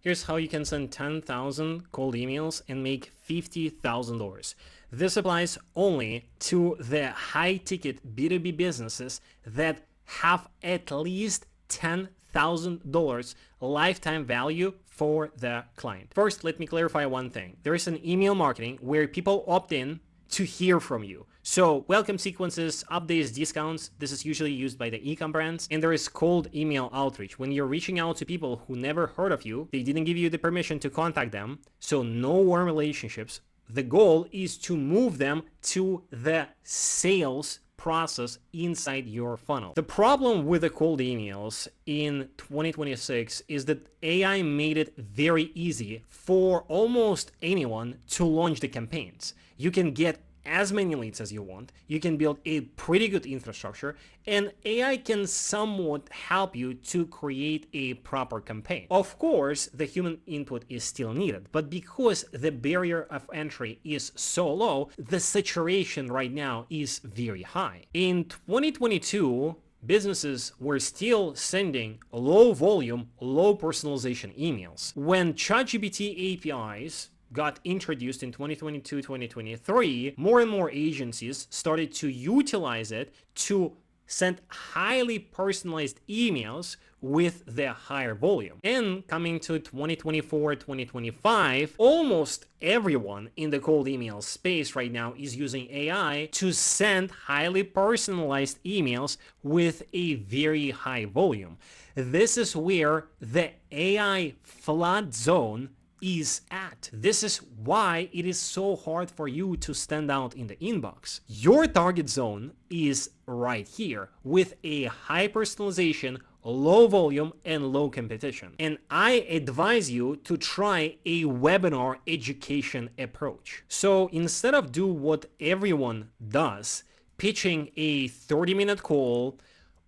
Here's how you can send 10,000 cold emails and make $50,000. This applies only to the high-ticket B2B businesses that have at least $10,000 lifetime value for the client. First, let me clarify one thing. There is an email marketing where people opt in to hear from you. So welcome sequences, updates, discounts, this is usually used by the e-com brands. And there is cold email outreach. When you're reaching out to people who never heard of you, they didn't give you the permission to contact them, so no warm relationships. The goal is to move them to the sales process inside your funnel. The problem with the cold emails in 2026 is that AI made it very easy for almost anyone to launch the campaigns. You can get as many leads as you want, you can build a pretty good infrastructure, and AI can somewhat help you to create a proper campaign. Of course, the human input is still needed, but because the barrier of entry is so low, the saturation right now is very high. In 2022, businesses were still sending low volume, low personalization emails. When ChatGPT APIs got introduced in 2022-2023, more and more agencies started to utilize it to send highly personalized emails with the higher volume. And coming to 2024-2025, almost everyone in the cold email space right now is using AI to send highly personalized emails with a very high volume. This is where the AI flood zone is at. This is why it is so hard for you to stand out in the inbox. Your target zone is right here with a high personalization, low volume, and low competition. And I advise you to try a webinar education approach. So instead of do what everyone does, pitching a 30-minute call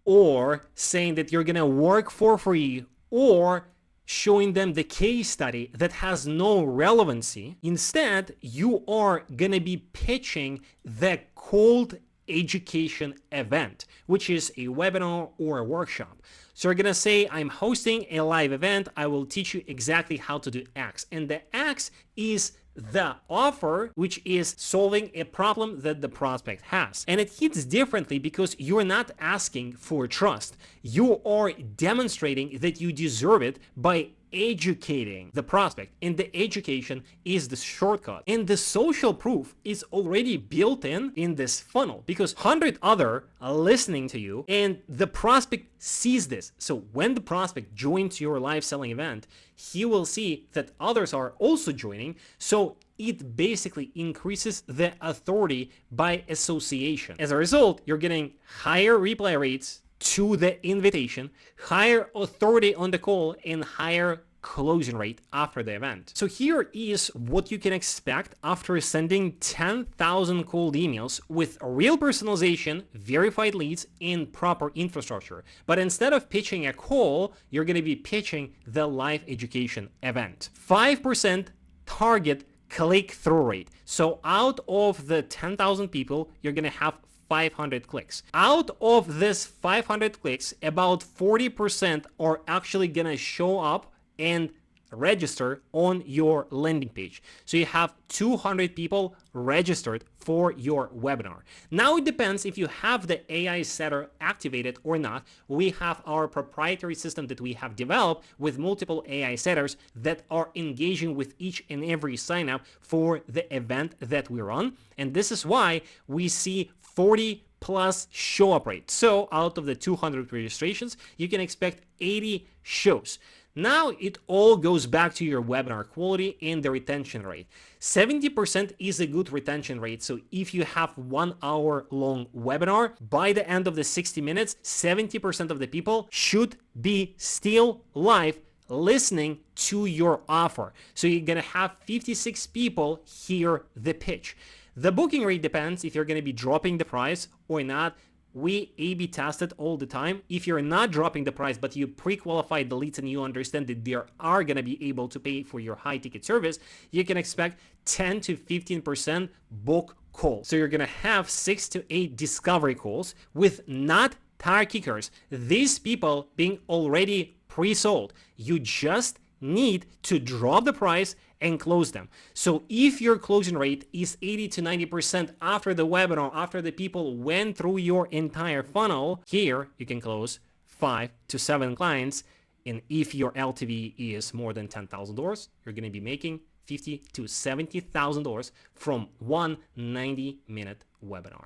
or saying that you're gonna work for free or showing them the case study that has no relevancy. Instead, you are gonna be pitching the cold education event, which is a webinar or a workshop. So you're gonna say, I'm hosting a live event, I will teach you exactly how to do X. And the X is the offer, which is solving a problem that the prospect has. And it hits differently because you're not asking for trust. You are demonstrating that you deserve it by educating the prospect, and the education is the shortcut. And the social proof is already built in this funnel because 100 other are listening to you and the prospect sees this. So when the prospect joins your live selling event, he will see that others are also joining. So it basically increases the authority by association. As a result, you're getting higher reply rates to the invitation, higher authority on the call, and higher closing rate after the event. So here is what you can expect after sending 10,000 cold emails with real personalization, verified leads, and proper infrastructure. But instead of pitching a call, you're going to be pitching the live education event. 5% target click-through rate. So out of the 10,000 people, you're going to have 500 clicks. Out of this 500 clicks, about 40% are actually gonna show up and register on your landing page. So you have 200 people registered for your webinar. Now it depends if you have the AI setter activated or not. We have our proprietary system that we have developed with multiple AI setters that are engaging with each and every sign up for the event that we run. And this is why we see 40 plus show up rate. So out of the 200 registrations, you can expect 80 shows. Now it all goes back to your webinar quality and the retention rate. 70% is a good retention rate. So if you have 1 hour long webinar, by the end of the 60 minutes, 70% of the people should be still live listening to your offer. So you're gonna have 56 people hear the pitch. The booking rate depends if you're going to be dropping the price or not. We A/B test it all the time. If you're not dropping the price, but you pre-qualified the leads and you understand that they are going to be able to pay for your high ticket service, you can expect 10 to 15% book calls. So you're going to have 6 to 8 discovery calls with not tire kickers. These people being already pre-sold. You just need to drop the price and close them. So if your closing rate is 80 to 90% after the webinar, after the people went through your entire funnel, here you can close 5 to 7 clients. And if your LTV is more than $10,000, you're going to be making $50,000 to $70,000 from one 90-minute webinar.